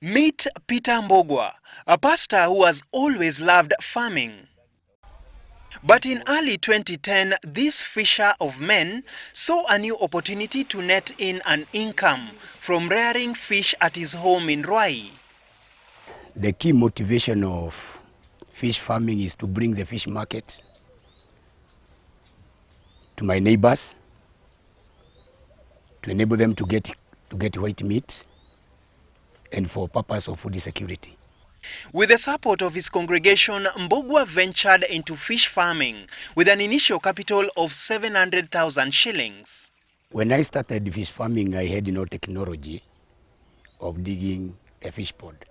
Meet Peter Mbogwa, a pastor who has always loved farming. But in early 2010, this fisher of men saw a new opportunity to net in an income from rearing fish at his home in Ruai. The key motivation of fish farming is to bring the fish market to my neighbors, to enable them to get white meat, and for purpose of food security. With the support of his congregation, Mbogwa ventured into fish farming with an initial capital of 700,000 shillings. When I started fish farming, I had no technology of digging a fish pond.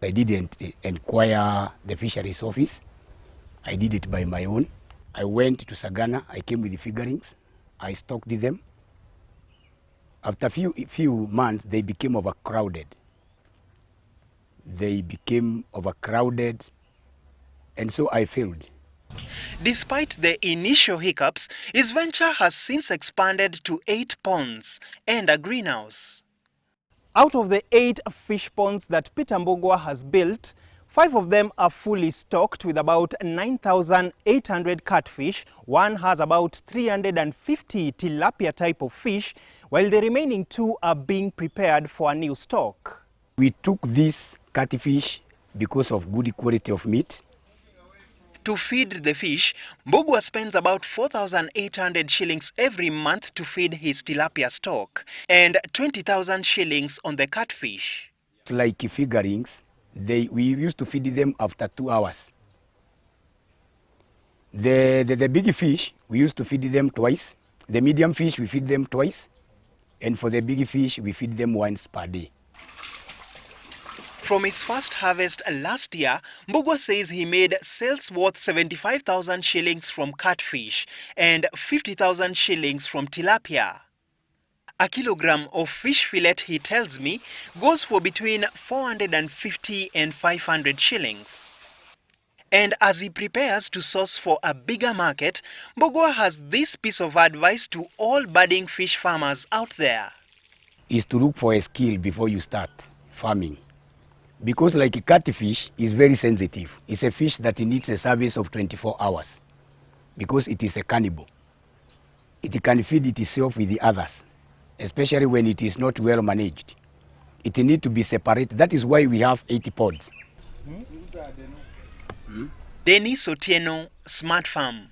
I didn't inquire the fisheries office. I did it by my own. I went to Sagana, I came with the figurines, I stocked them. After few months, they became overcrowded. And so I failed. Despite the initial hiccups, his venture has since expanded to 8 ponds and a greenhouse. Out of the 8 fish ponds that Peter Mbogwa has built, 5 of them are fully stocked with about 9,800 catfish. One has about 350 tilapia type of fish, while the remaining 2 are being prepared for a new stock. We took this catfish because of good quality of meat. To feed the fish, Mbogwa spends about 4,800 shillings every month to feed his tilapia stock and 20,000 shillings on the catfish. Like figurines, we used to feed them after 2 hours. The big fish, we used to feed them twice. The medium fish, we feed them twice. And for the big fish, we feed them once per day. From his first harvest last year, Mbogwa says he made sales worth 75,000 shillings from catfish and 50,000 shillings from tilapia. A kilogram of fish fillet, he tells me, goes for between 450 and 500 shillings. And as he prepares to source for a bigger market, Mbogwa has this piece of advice to all budding fish farmers out there. Is to look for a skill before you start farming. Because like a catfish is very sensitive. It's a fish that needs a service of 24 hours because it is a cannibal. It can feed itself with the others, especially when it is not well managed. It needs to be separated. That is why we have 80 pods. Denis Otieno, Smart Farm.